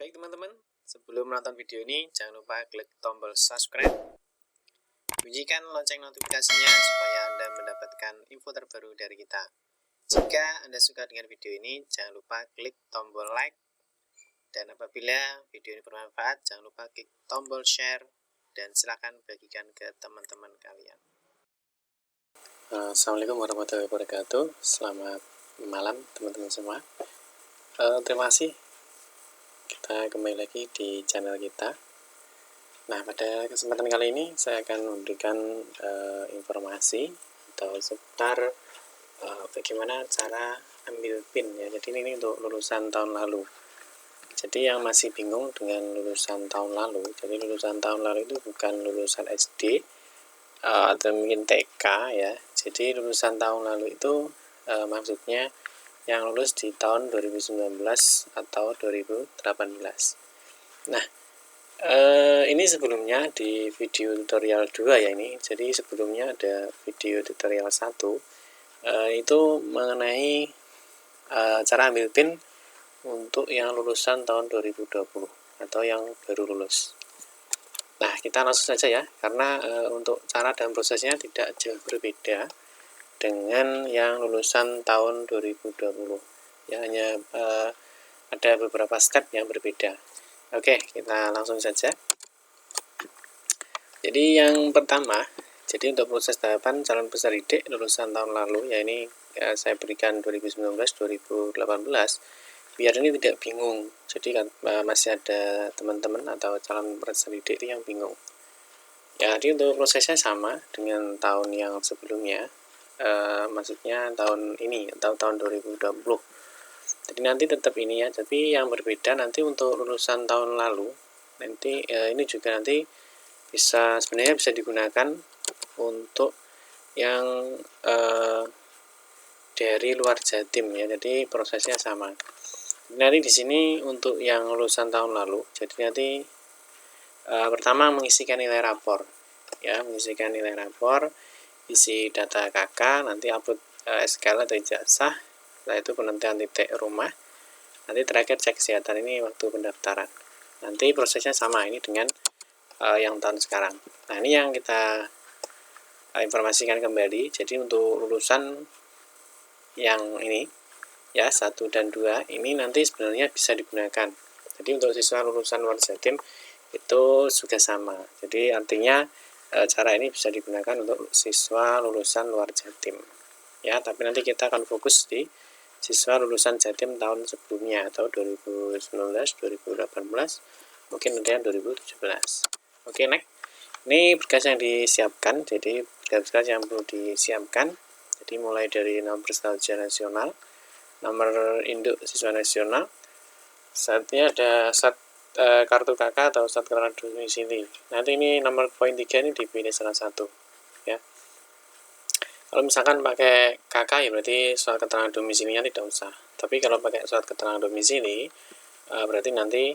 Baik teman-teman, sebelum menonton video ini jangan lupa klik tombol subscribe, bunyikan lonceng notifikasinya supaya Anda mendapatkan info terbaru dari kita. Jika Anda suka dengan video ini, jangan lupa klik tombol like, dan apabila video ini bermanfaat, jangan lupa klik tombol share, dan silakan bagikan ke teman-teman kalian. Assalamualaikum warahmatullahi wabarakatuh. Selamat malam teman-teman semua. Terima kasih. Kita kembali lagi di channel kita. Nah, pada kesempatan kali ini saya akan memberikan informasi atau seputar bagaimana cara ambil PIN ya. Jadi ini untuk lulusan tahun lalu. Jadi yang masih bingung dengan lulusan tahun lalu, jadi lulusan tahun lalu itu bukan lulusan SD atau mungkin TK ya. Jadi lulusan tahun lalu itu maksudnya yang lulus di tahun 2019 atau 2018. Nah, ini sebelumnya di video tutorial 2 ya ini. Jadi sebelumnya ada video tutorial 1 itu mengenai cara ambil PIN untuk yang lulusan tahun 2020 atau yang baru lulus. Nah, kita langsung saja ya, karena untuk cara dan prosesnya tidak jauh berbeda dengan yang lulusan tahun 2020 ya, hanya ada beberapa step yang berbeda. Oke, kita langsung saja. Jadi yang pertama, jadi untuk proses tahapan calon peserta didik lulusan tahun lalu ya, ini saya berikan 2019-2018 biar ini tidak bingung. Jadi kan masih ada teman-teman atau calon peserta didik yang bingung ya. Jadi untuk prosesnya sama dengan tahun yang sebelumnya, maksudnya tahun ini atau tahun 2020. Jadi nanti tetap ini ya, tapi yang berbeda nanti untuk lulusan tahun lalu nanti ini juga nanti sebenarnya bisa digunakan untuk yang dari luar Jatim ya. Jadi prosesnya sama. Nanti di sini untuk yang lulusan tahun lalu, jadi nanti pertama mengisikan nilai rapor ya, mengisikan nilai rapor, isi data KK, nanti upload SKL atau ijazah, setelah itu penentuan titik rumah, nanti terakhir cek kesehatan. Ini waktu pendaftaran. Nanti prosesnya sama ini dengan yang tahun sekarang. Nah, ini yang kita informasikan kembali. Jadi untuk lulusan yang ini ya 1 dan 2 ini nanti sebenarnya bisa digunakan. Jadi untuk siswa lulusan luar Jatim itu juga sama. Jadi artinya cara ini bisa digunakan untuk siswa lulusan luar Jatim ya, tapi nanti kita akan fokus di siswa lulusan Jatim tahun sebelumnya atau 2019, 2018, mungkin ada yang 2017. Oke, next. Ini berkas yang disiapkan, jadi berkas yang perlu disiapkan. Jadi mulai dari nomor peserta ujian nasional, nomor induk siswa nasional, saatnya ada saat kartu KK atau surat keterangan domisili. Nanti ini nomor poin 3 ini dipilih salah satu ya. Kalau misalkan pakai KK ya berarti surat keterangan domisilinya tidak usah. Tapi kalau pakai surat keterangan domisili berarti nanti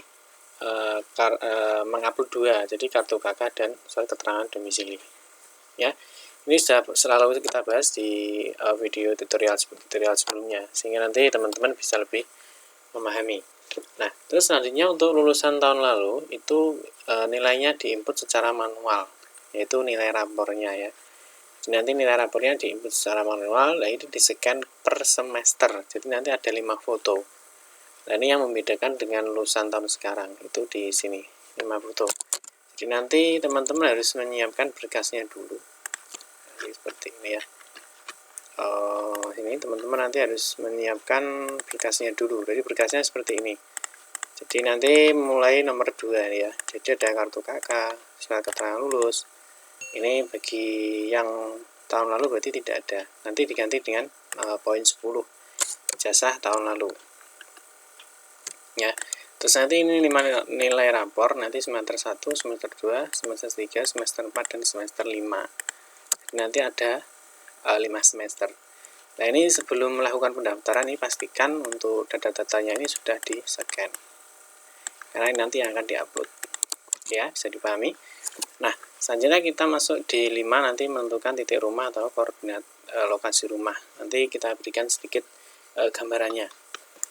mengupload 2, jadi kartu KK dan surat keterangan domisili ya. Ini sudah selalu kita bahas di video tutorial sebelumnya, sehingga nanti teman-teman bisa lebih memahami. Nah, terus selanjutnya untuk lulusan tahun lalu itu nilainya diinput secara manual, yaitu nilai rapornya ya. Jadi nanti nilai rapornya diinput secara manual, nah itu di-scan per semester. Jadi nanti ada 5 foto. Nah, ini yang membedakan dengan lulusan tahun sekarang, itu di sini 5 foto. Jadi nanti teman-teman harus menyiapkan berkasnya dulu. Jadi seperti ini ya. Ini teman-teman nanti harus menyiapkan berkasnya dulu. Jadi berkasnya seperti ini. Jadi nanti mulai nomor 2 ya. Jadi ada kartu KK, surat keterangan lulus. Ini bagi yang tahun lalu berarti tidak ada. Nanti diganti dengan poin 10, ijazah tahun lalu. Ya. Terus nanti ini 5 nilai rapor nanti semester 1, semester 2, semester 3, semester 4 dan semester 5. Nanti ada 5 semester. Nah, ini sebelum melakukan pendaftaran ini pastikan untuk data-datanya ini sudah di-scan, karena ini nanti akan diupload ya, bisa dipahami. Nah, selanjutnya kita masuk di 5, nanti menentukan titik rumah atau koordinat lokasi rumah. Nanti kita berikan sedikit gambarannya.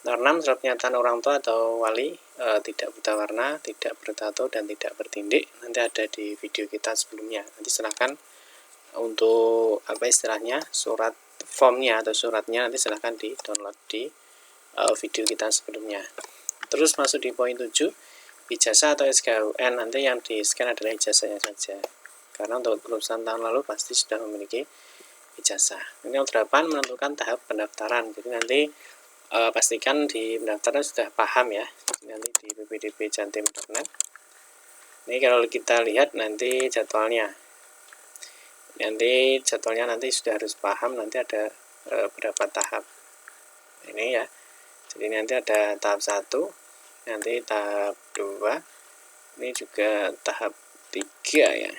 Nomor 6 surat pernyataan orang tua atau wali tidak buta warna, tidak bertato, dan tidak bertindik, nanti ada di video kita sebelumnya. Nanti silahkan untuk apa istilahnya, surat formnya atau suratnya nanti silahkan di download di video kita sebelumnya. Terus masuk di poin 7, ijazah atau SKUN, nanti yang di scan adalah ijazahnya saja, karena untuk lulusan tahun lalu pasti sudah memiliki ijazah. Ini yang 8, menentukan tahap pendaftaran. Jadi nanti pastikan di pendaftaran sudah paham ya, nanti di ppdbjatim.net. Ini kalau kita lihat nanti jadwalnya nanti sudah harus paham, nanti ada berapa tahap ini ya. Jadi nanti ada tahap 1, nanti tahap 2, ini juga tahap 3 ya.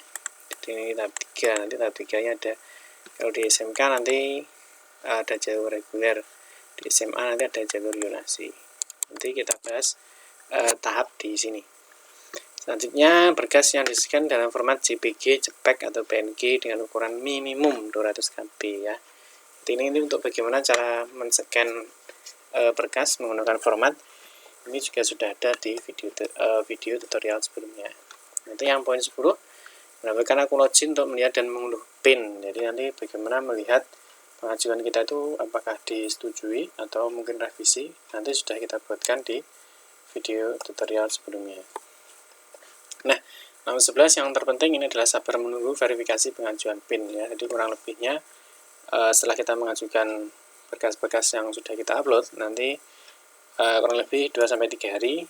Jadi ini tahap 3, nanti tahap 3 nya ada, kalau di SMK nanti ada jalur reguler, di SMA nanti ada jalur yonasi. Nanti kita bahas tahap di sini. Selanjutnya, berkas yang di-scan dalam format JPG, JPEG, atau PNG dengan ukuran minimum 200 KB ya. Ini untuk bagaimana cara men-scan berkas menggunakan format. Ini juga sudah ada di video tutorial sebelumnya. Nanti yang poin 10, menambahkan akun login untuk melihat dan mengunduh PIN. Jadi nanti bagaimana melihat pengajuan kita itu apakah disetujui atau mungkin revisi, nanti sudah kita buatkan di video tutorial sebelumnya. Nah, nomor 11 yang terpenting ini adalah sabar menunggu verifikasi pengajuan PIN ya. Jadi kurang lebihnya setelah kita mengajukan berkas-berkas yang sudah kita upload, nanti kurang lebih 2-3 hari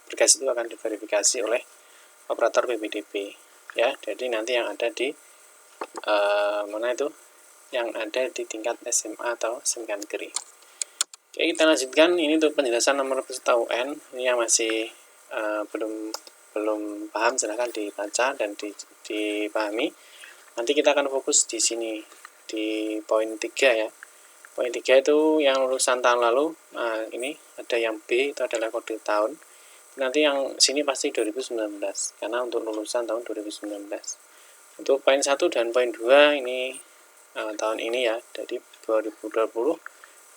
berkas itu akan diverifikasi oleh operator PPDB ya. Jadi nanti yang ada di mana itu? Yang ada di tingkat SMA atau SMK negeri. Oke, kita lanjutkan. Ini untuk penjelasan nomor peserta UN. Ini yang masih belum paham, silahkan dibaca dan dipahami. Nanti kita akan fokus di sini di poin 3 ya. Poin 3 itu yang lulusan tahun lalu. Nah, ini ada yang B, itu adalah kode tahun. Nanti yang sini pasti 2019 karena untuk lulusan tahun 2019. Untuk poin 1 dan poin 2 ini tahun ini ya, jadi 2020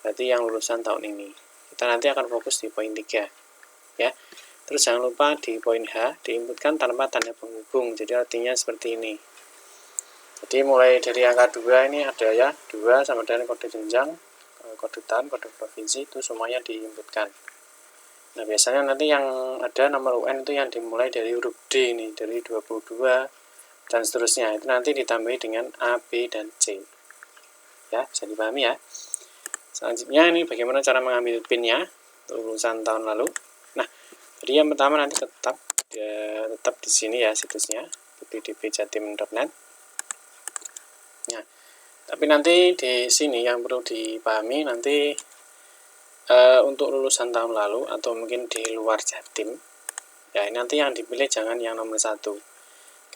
berarti yang lulusan tahun ini. Kita nanti akan fokus di poin 3 ya. Terus jangan lupa di poin H diinputkan tanpa tanda penghubung, jadi artinya seperti ini. Jadi mulai dari angka 2 ini ada ya, 2 sama dengan kode jenjang, kode tahun, kode provinsi, itu semuanya diinputkan. Nah biasanya nanti yang ada nomor UN itu yang dimulai dari huruf D ini, dari 22 dan seterusnya, itu nanti ditambahi dengan A, B, dan C ya, bisa dipahami ya. Selanjutnya ini bagaimana cara mengambil PIN-nya lulusan tahun lalu. Nah, jadi yang pertama nanti tetap di sini ya situsnya ppdbjatim.net. Nah, tapi nanti di sini yang perlu dipahami nanti untuk lulusan tahun lalu atau mungkin di luar Jatim ya, ini nanti yang dipilih jangan yang nomor 1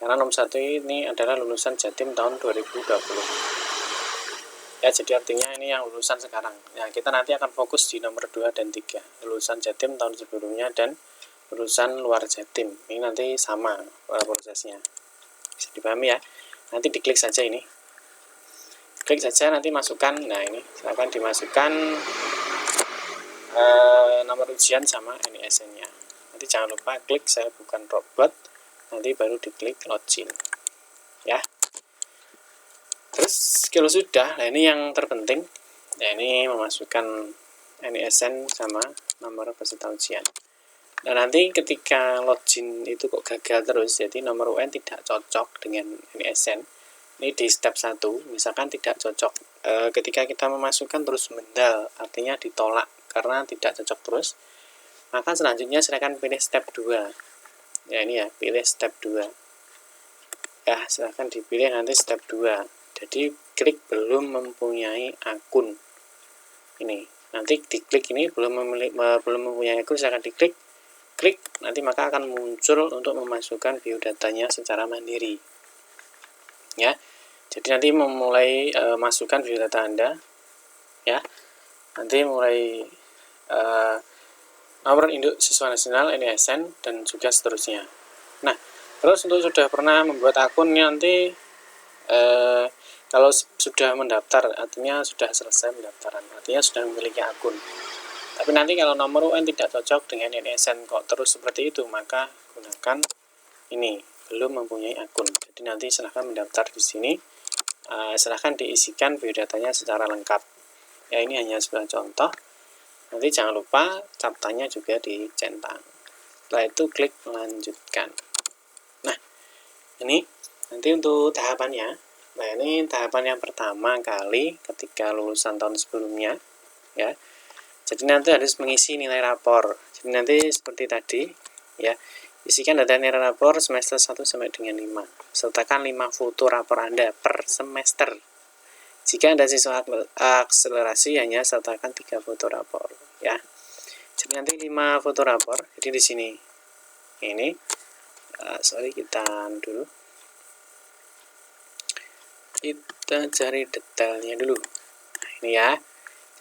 karena nomor 1 ini adalah lulusan Jatim tahun 2020 ya. Jadi artinya ini yang lulusan sekarang ya. Kita nanti akan fokus di nomor 2 dan 3, lulusan Jatim tahun sebelumnya dan lulusan luar Jatim. Ini nanti sama prosesnya, bisa dipahami ya. Nanti diklik saja ini, klik saja, nanti masukkan. Nah ini silakan dimasukkan nomor ujian sama NISN-nya. Nanti jangan lupa klik saya bukan robot, nanti baru diklik login ya. Terus kalau sudah, nah ini yang terpenting ya, ini memasukkan NISN sama nomor peserta ujian. Nah nanti ketika login itu kok gagal terus, jadi nomor UN tidak cocok dengan NISN, ini di step 1 misalkan tidak cocok, ketika kita memasukkan terus mendal, artinya ditolak karena tidak cocok terus, maka selanjutnya silakan pilih step 2 ya. Ini ya, pilih step 2 ya, silahkan dipilih nanti step 2. Jadi klik belum mempunyai akun ini, nanti diklik ini belum mempunyai akun, silahkan diklik, klik, nanti maka akan muncul untuk memasukkan biodatanya secara mandiri ya. Jadi nanti memulai masukkan biodata Anda ya, nanti mulai nomor induk siswa nasional, NISN, dan juga seterusnya. Nah terus untuk sudah pernah membuat akun nanti kalau sudah mendaftar artinya sudah selesai pendaftaran, artinya sudah memiliki akun. Tapi nanti kalau nomor UN tidak cocok dengan NSN kok terus seperti itu, maka gunakan ini, belum mempunyai akun. Jadi nanti silahkan mendaftar di sini, silahkan diisikan biodatanya secara lengkap. Ya, ini hanya sebuah contoh. Nanti jangan lupa captanya juga dicentang. Setelah itu klik lanjutkan. Nah, ini nanti untuk tahapannya. Nah, ini tahapan yang pertama kali ketika lulusan tahun sebelumnya, ya. Jadi nanti harus mengisi nilai rapor. Jadi nanti seperti tadi, ya, isikan data nilai rapor semester 1 sampai dengan 5. Sertakan 5 foto rapor Anda per semester. Jika Anda siswa akselerasi, hanya sertakan 3 foto rapor, ya. Jadi nanti 5 foto rapor. Jadi di sini ini, kita dulu. Kita cari detailnya dulu. Nah, ini ya.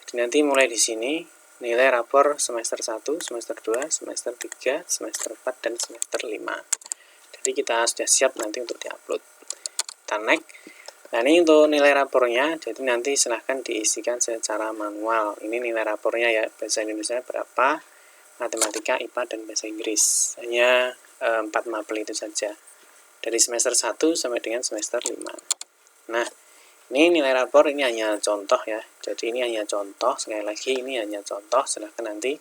Jadi nanti mulai di sini nilai rapor semester 1, semester 2, semester 3, semester 4 dan semester 5. Jadi kita sudah siap nanti untuk diupload. Kita next. Nah, ini untuk nilai rapornya. Jadi nanti silahkan diisikan secara manual. Ini nilai rapornya ya, bahasa Indonesia berapa, matematika, IPA dan bahasa Inggris. Hanya 4 mapel itu saja. Dari semester 1 sampai dengan semester 5. Nah, ini nilai rapor ini hanya contoh ya. Jadi ini hanya contoh, sekali lagi ini hanya contoh, silahkan nanti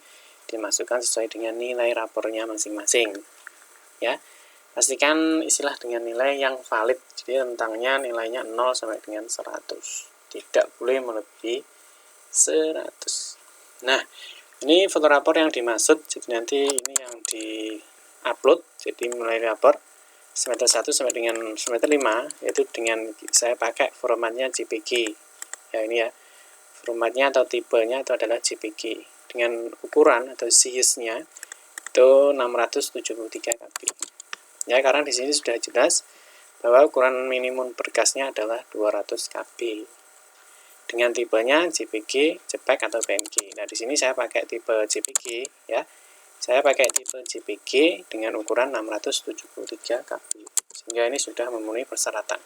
dimasukkan sesuai dengan nilai rapornya masing-masing. Ya. Pastikan istilah dengan nilai yang valid. Jadi rentangnya nilainya 0 sampai dengan 100. Tidak boleh melebihi 100. Nah, ini foto rapor yang dimaksud. Jadi nanti ini yang di-upload. Jadi mulai rapor semester 1 sampai dengan semester 5, yaitu dengan saya pakai formatnya JPG. Ya, ini ya. Formatnya atau tipenya itu adalah JPG. Dengan ukuran atau size-nya itu 673 KB. Ya, karena di sini sudah jelas bahwa ukuran minimum berkasnya adalah 200 KB. Dengan tipenya JPG, JPEG atau PNG. Nah, di sini saya pakai tipe JPG ya. Saya pakai tipe JPG dengan ukuran 673 KB. Sehingga ini sudah memenuhi persyaratan.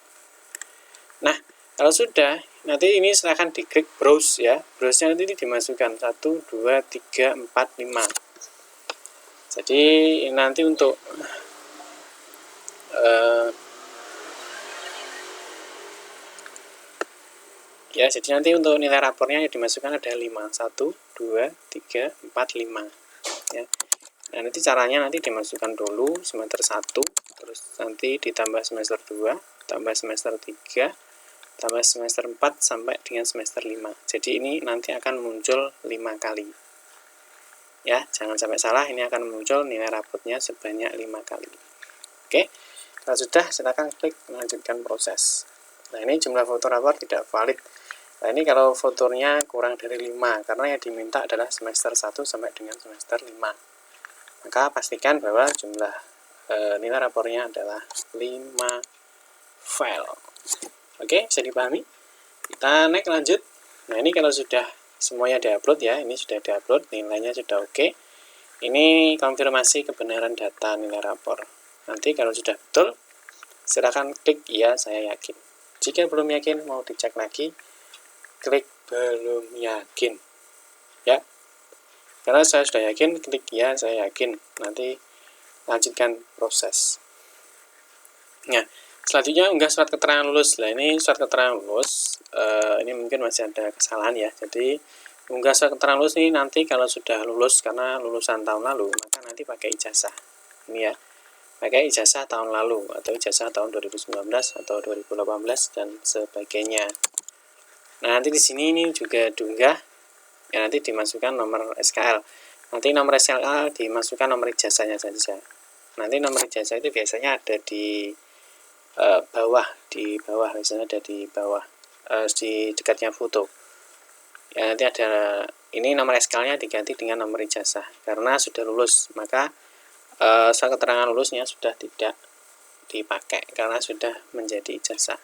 Nah, kalau sudah, nanti ini silahkan diklik browse ya. Browse-nya nanti dimasukkan 1, 2, 3, 4, 5. Jadi nanti untuk ya, jadi nanti untuk nilai rapornya yang dimasukkan ada 5. 1, 2, 3, 4, 5. Ya. Nah, nanti caranya nanti dimasukkan dulu semester 1, terus nanti ditambah semester 2, tambah semester 3, tambah semester 4 sampai dengan semester 5. Jadi ini nanti akan muncul 5 kali. Ya, jangan sampai salah, ini akan muncul nilai rapotnya sebanyak 5 kali. Oke. Kalau sudah, silakan klik melanjutkan proses. Nah, ini jumlah foto rapor tidak valid. Nah, ini kalau fotonya kurang dari 5, karena yang diminta adalah semester 1 sampai dengan semester 5. Maka pastikan bahwa jumlah nilai rapornya adalah 5 file. Oke, bisa dipahami? Kita next lanjut. Nah, ini kalau sudah semuanya diupload ya, ini sudah diupload, nilainya sudah oke. Ini konfirmasi kebenaran data nilai rapor. Nanti kalau sudah betul, silakan klik iya, saya yakin. Jika belum yakin, mau dicek lagi, klik belum yakin. Ya. Karena saya sudah yakin, klik ya, saya yakin. Nanti lanjutkan proses. Nah, selanjutnya unggah surat keterangan lulus. Nah, ini surat keterangan lulus, ini mungkin masih ada kesalahan ya. Jadi, unggah surat keterangan lulus ini nanti kalau sudah lulus, karena lulusan tahun lalu, maka nanti pakai ijazah. Ini ya, pakai ijazah tahun lalu, atau ijazah tahun 2019, atau 2018, dan sebagainya. Nah, nanti di sini ini juga diunggah. Ya, nanti dimasukkan nomor SKL. Nanti nomor SKL dimasukkan nomor ijazahnya saja. Nanti nomor ijazah itu biasanya ada di bawah, biasanya ada di bawah, di dekatnya foto. Ya, nanti ada ini nomor SKL-nya diganti dengan nomor ijazah. Karena sudah lulus, maka surat keterangan lulusnya sudah tidak dipakai karena sudah menjadi ijazah.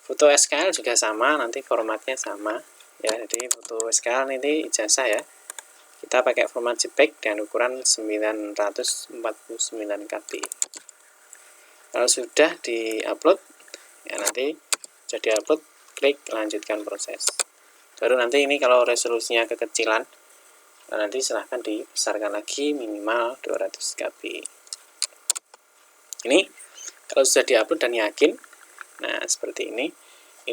Foto SKL juga sama, nanti formatnya sama. Ya, jadi foto SKL ini ijazah ya. Kita pakai format JPEG dan ukuran 949 KB. Kalau sudah di-upload, ya nanti sudah di-upload, klik lanjutkan proses. Baru nanti ini kalau resolusinya kekecilan, Nah, nanti silahkan dibesarkan lagi minimal 200 KB. Ini kalau sudah diupload dan yakin, nah seperti ini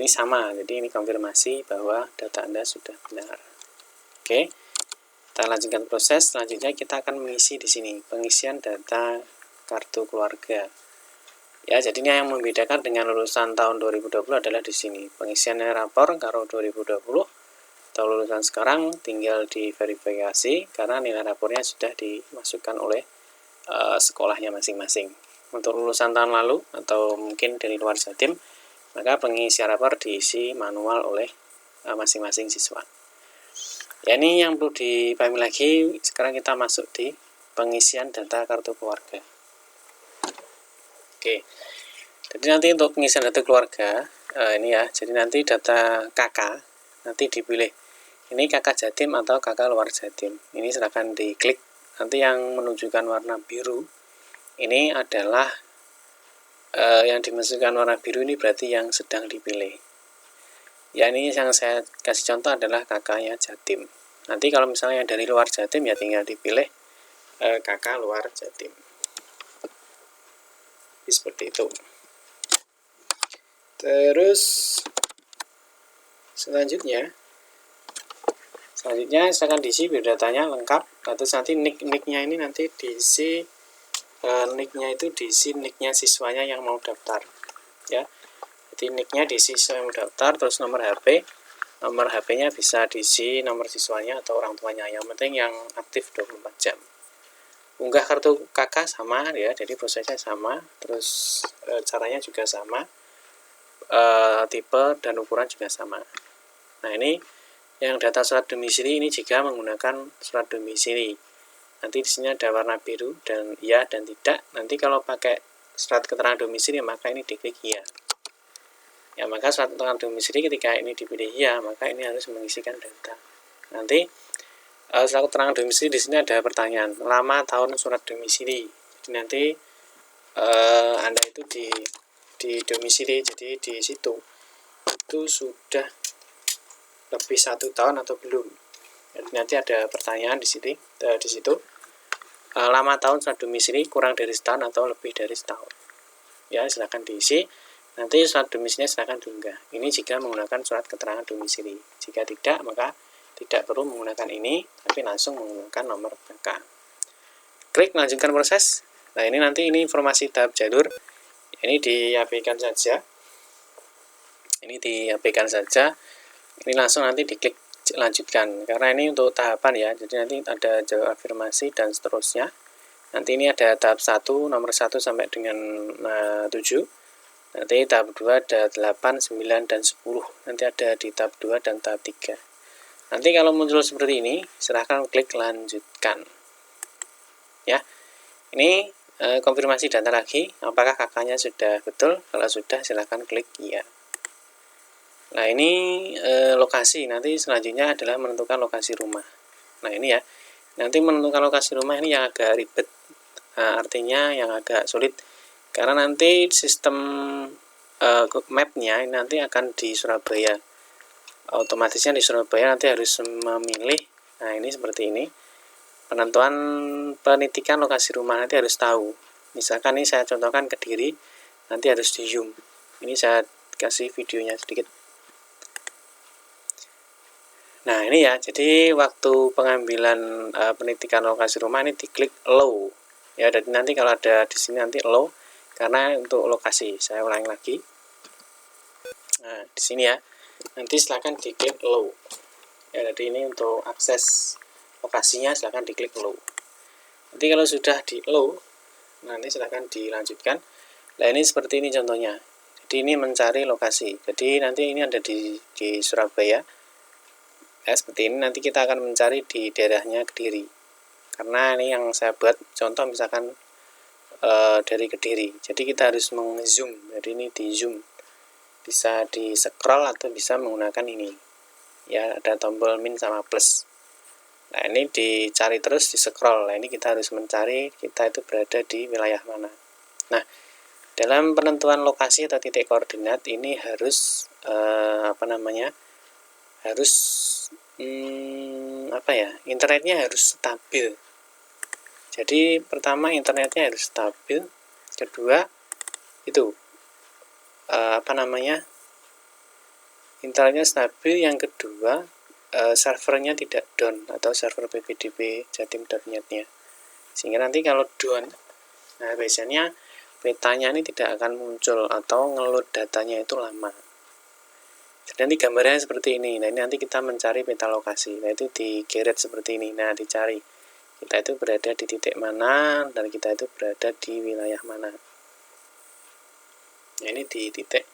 sama, jadi ini konfirmasi bahwa data Anda sudah benar. Oke, kita lanjutkan proses. Selanjutnya kita akan mengisi di sini pengisian data kartu keluarga. Ya, jadinya yang membedakan dengan lulusan tahun 2020 adalah di sini pengisian rapor kalau 2020 atau lulusan sekarang tinggal diverifikasi karena nilai rapornya sudah dimasukkan oleh sekolahnya masing-masing. Untuk lulusan tahun lalu atau mungkin dari luar Jatim, maka pengisian rapor diisi manual oleh masing-masing siswa. Ya, ini yang perlu dipahami lagi. Sekarang kita masuk di pengisian data kartu keluarga. Oke, jadi nanti untuk pengisian data keluarga ini ya, jadi nanti data kakak nanti dipilih ini kakak Jatim atau kakak luar Jatim. Ini silahkan diklik. Nanti yang menunjukkan warna biru ini adalah yang dimasukkan warna biru ini berarti yang sedang dipilih. Ya, ini yang saya kasih contoh adalah kakaknya Jatim. Nanti kalau misalnya yang dari luar Jatim ya tinggal dipilih kakak luar Jatim. Seperti itu. Terus selanjutnya silakan diisi biodatanya lengkap. Terus nanti nicknya ini nanti diisi nicknya itu diisi nicknya siswanya yang mau daftar. Ya, jadi nicknya diisi siswa yang mau daftar. Terus nomor HP-nya bisa diisi nomor siswanya atau orang tuanya. Yang penting yang aktif 24 jam. Unggah kartu kakak sama ya, jadi prosesnya sama, terus caranya juga sama, tipe dan ukuran juga sama. Nah, ini yang data surat domisili ini jika menggunakan surat domisili. Nanti di sini ada warna biru dan iya dan tidak. Nanti kalau pakai surat keterangan domisili maka ini diklik iya. Ya, maka surat keterangan domisili ketika ini dipilih iya, maka ini harus mengisikan data. Nanti surat keterangan domisili di sini ada pertanyaan lama tahun surat domisili. Jadi nanti Anda itu di domisili, jadi di situ itu sudah lebih 1 tahun atau belum. Jadi nanti ada pertanyaan di situ lama tahun surat domisili kurang dari setahun atau lebih dari setahun. Ya, silakan diisi. Nanti surat domisilinya silakan diunggah. Ini jika menggunakan surat keterangan domisili. Jika tidak, maka tidak perlu menggunakan ini, tapi langsung menggunakan nomor kakak. Klik lanjutkan proses. Nah, ini nanti ini informasi tahap jalur. Ini diabaikan saja. Ini langsung nanti diklik lanjutkan. Karena ini untuk tahapan ya. Jadi nanti ada jawab afirmasi dan seterusnya. Nanti ini ada tahap 1, nomor 1 sampai dengan 7. Nanti tahap 2 ada 8, 9, dan 10. Nanti ada di tahap 2 dan tahap 3. Nanti kalau muncul seperti ini, silahkan klik lanjutkan. Ya, ini konfirmasi data lagi, apakah kakaknya sudah betul. Kalau sudah, silahkan klik iya. Nah, ini lokasi. Nanti selanjutnya adalah menentukan lokasi rumah. Nah, ini ya, nanti menentukan lokasi rumah ini yang agak ribet. Nah, artinya yang agak sulit, karena nanti sistem mapnya nanti akan di Surabaya. Otomatisnya di Surabaya nanti harus memilih. Nah, ini seperti ini. Penentuan penitikan lokasi rumah nanti harus tahu. Misalkan ini saya contohkan Kediri, nanti harus di zoom. Ini saya kasih videonya sedikit. Nah, ini ya, jadi waktu pengambilan penitikan lokasi rumah ini diklik low. Ya, dan nanti kalau ada di sini nanti low karena untuk lokasi. Saya ulangi lagi. Nah, di sini ya. Nanti silakan diklik low. Ya, jadi ini untuk akses lokasinya silakan diklik low. Nanti kalau sudah di low, nanti silakan dilanjutkan. Nah, ini seperti ini contohnya. Jadi ini mencari lokasi. Jadi nanti ini ada di Surabaya. Ya, seperti ini nanti kita akan mencari di daerahnya Kediri. Karena ini yang saya buat contoh misalkan dari Kediri. Jadi kita harus meng-zoom. Jadi ini di zoom. Bisa di scroll atau bisa menggunakan ini. Ya, ada tombol min sama plus. Nah, ini dicari terus di scroll. Nah, ini kita harus mencari kita itu berada di wilayah mana. Nah, dalam penentuan lokasi atau titik koordinat ini harus harus internetnya harus stabil. Jadi pertama internetnya harus stabil, kedua itu internetnya stabil, yang kedua servernya tidak down atau server ppdb jatim.net-nya. Sehingga nanti kalau down, nah biasanya petanya ini tidak akan muncul atau ngeload datanya itu lama. Jadi nanti gambarnya seperti ini. Nah ini nanti kita mencari peta lokasi. Nah itu digeret seperti ini. Nah dicari kita itu berada di titik mana dan kita itu berada di wilayah mana. Nah ini di titik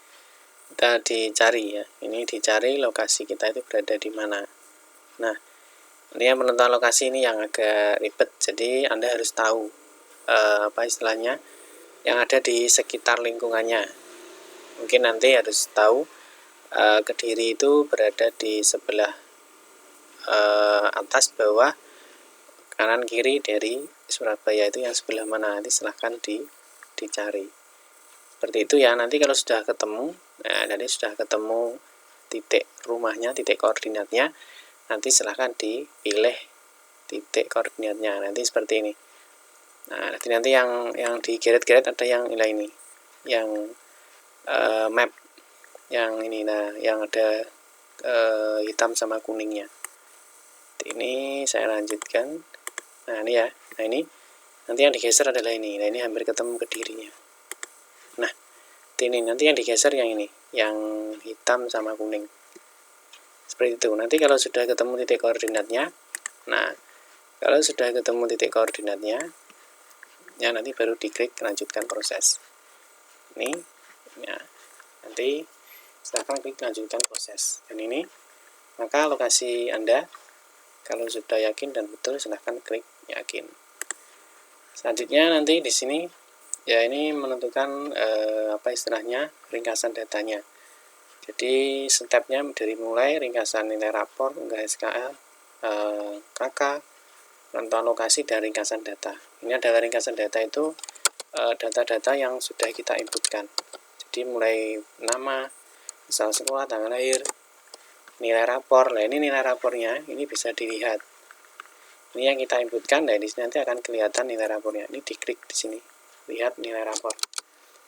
kita dicari ya. Ini dicari lokasi kita itu berada di mana. Nah ini yang menentukan lokasi ini yang agak ribet. Jadi Anda harus tahu istilahnya yang ada di sekitar lingkungannya. Mungkin nanti harus tahu Kediri itu berada di sebelah atas, bawah, kanan, kiri dari Surabaya itu yang sebelah mana, nanti silahkan dicari. Seperti itu ya. Nanti kalau sudah ketemu, titik rumahnya, titik koordinatnya, nanti silahkan dipilih titik koordinatnya. Nanti seperti ini. Nah nanti yang digeret-geret ada yang ini, yang map yang ini. Nah yang ada hitam sama kuningnya. Ini saya lanjutkan. Nah ini ya. Nah ini nanti yang digeser adalah ini. Nah ini hampir ketemu Kedirinya. Nah ini nanti yang digeser yang ini, yang hitam sama kuning. Seperti itu. Nanti kalau sudah ketemu titik koordinatnya, ya nanti baru diklik lanjutkan proses. Ini ya. Nanti silahkan klik lanjutkan proses. Dan ini maka lokasi Anda kalau sudah yakin dan betul silahkan klik yakin. Selanjutnya nanti di sini ya ini menentukan istilahnya ringkasan datanya. Jadi stepnya dari mulai ringkasan nilai rapor, unggah SKL, KK, penentuan lokasi, dan ringkasan data. Ini adalah ringkasan data itu data-data yang sudah kita inputkan. Jadi mulai nama, asal sekolah, tanggal lahir, nilai rapor. Nah ini nilai rapornya ini bisa dilihat. Ini yang kita inputkan. Nah di sini nanti akan kelihatan nilai rapornya. Ini diklik di sini, lihat nilai rapor.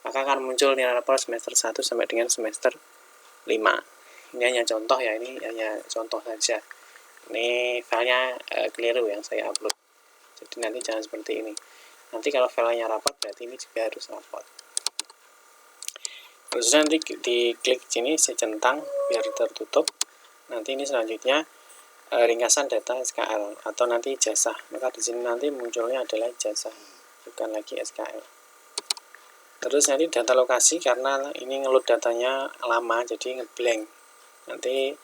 Maka akan muncul nilai rapor semester 1 sampai dengan semester 5. Ini hanya contoh ya, ini hanya contoh saja. Ini filenya keliru yang saya upload. Jadi nanti jangan seperti ini. Nanti kalau filenya rapor berarti ini juga harus rapor. Terus nanti diklik sini, saya centang biar tertutup. Nanti ini selanjutnya ringkasan data SKL atau nanti ijazah. Maka di sini nanti munculnya adalah ijazah, bukan lagi SKL. Terus nanti data lokasi, karena ini ngeload datanya lama jadi ngeblank. Nanti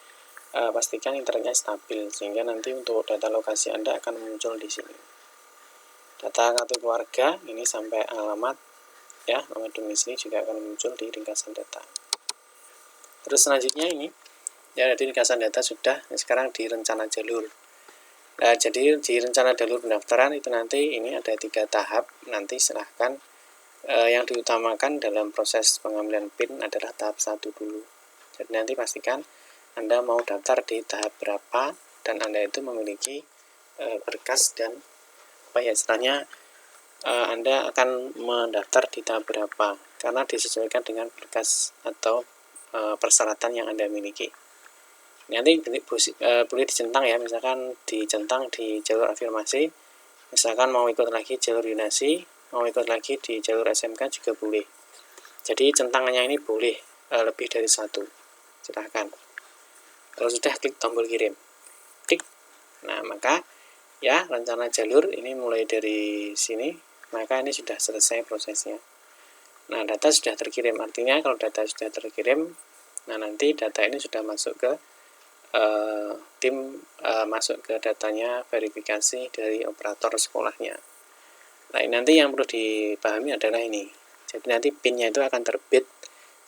pastikan internetnya stabil sehingga nanti untuk data lokasi Anda akan muncul di sini. Data kartu keluarga ini sampai alamat ya, nomor domisili juga akan muncul di ringkasan data. Terus selanjutnya ini ya, di ringkasan data sudah. Sekarang di rencana jalur. Nah, jadi di rencana jalur pendaftaran itu nanti ini ada 3 tahap. Nanti silahkan yang diutamakan dalam proses pengambilan PIN adalah tahap 1 dulu. Jadi nanti pastikan Anda mau daftar di tahap berapa dan Anda itu memiliki berkas dan istilahnya Anda akan mendaftar di tahap berapa, karena disesuaikan dengan berkas atau persyaratan yang Anda miliki. Nanti boleh dicentang ya, misalkan dicentang di jalur afirmasi, misalkan mau ikut lagi jalur yunasi, mau ikut lagi di jalur SMK juga boleh. Jadi centangannya ini boleh lebih dari 1. Silahkan. Kalau sudah, klik tombol kirim. Klik. Nah maka ya rencana jalur ini mulai dari sini, maka ini sudah selesai prosesnya. Nah data sudah terkirim, artinya kalau data sudah terkirim, nah nanti data ini sudah masuk ke tim, masuk ke datanya verifikasi dari operator sekolahnya. Nah ini nanti yang perlu dipahami adalah ini. Jadi nanti PIN-nya itu akan terbit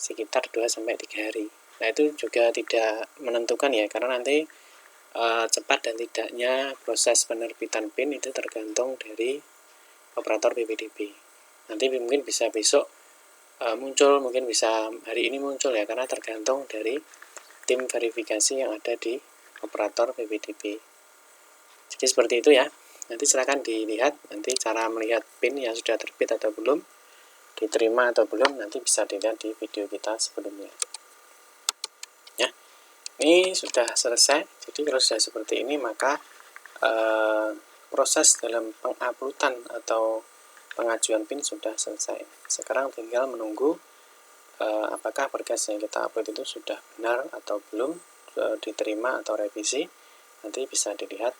sekitar 2-3 hari. Nah itu juga tidak menentukan ya, karena nanti cepat dan tidaknya proses penerbitan PIN itu tergantung dari operator PPDB. Nanti mungkin bisa besok muncul, mungkin bisa hari ini muncul ya, karena tergantung dari tim verifikasi yang ada di operator PPDB. Jadi seperti itu ya. Nanti silakan dilihat, nanti cara melihat PIN yang sudah terbit atau belum, diterima atau belum, nanti bisa dilihat di video kita sebelumnya. Ya, ini sudah selesai. Jadi kalau sudah seperti ini, maka proses dalam penguploadan atau pengajuan PIN sudah selesai. Sekarang tinggal menunggu apakah berkas yang kita upload itu sudah benar atau belum, diterima atau revisi. Nanti bisa dilihat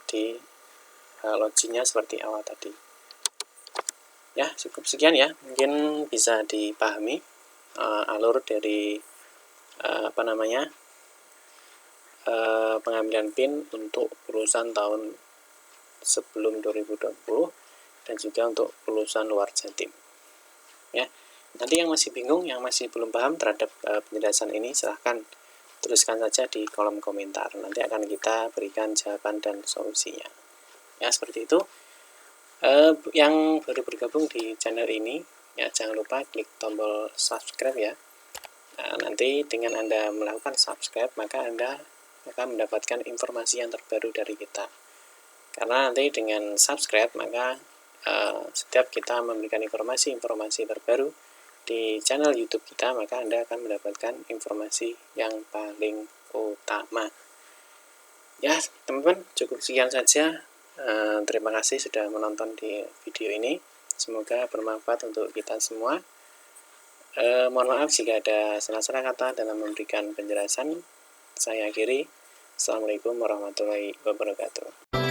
di loginnya seperti awal tadi. Ya, cukup sekian ya. Mungkin bisa dipahami alur dari pengambilan PIN untuk lulusan tahun sebelum 2020 dan juga untuk lulusan luar Jatim. Ya, nanti yang masih bingung, yang masih belum paham terhadap penjelasan ini, silahkan tuliskan saja di kolom komentar. Nanti akan kita berikan jawaban dan solusinya. Ya, seperti itu. Yang baru bergabung di channel ini, ya jangan lupa klik tombol subscribe ya. Nanti dengan Anda melakukan subscribe, maka Anda akan mendapatkan informasi yang terbaru dari kita. Karena nanti dengan subscribe, maka setiap kita memberikan informasi-informasi terbaru di channel YouTube kita, maka Anda akan mendapatkan informasi yang paling utama. Ya, teman-teman, cukup sekian saja. Terima kasih sudah menonton di video ini. Semoga bermanfaat untuk kita semua. Mohon maaf jika ada salah-salah kata dalam memberikan penjelasan. Saya akhiri. Assalamualaikum warahmatullahi wabarakatuh.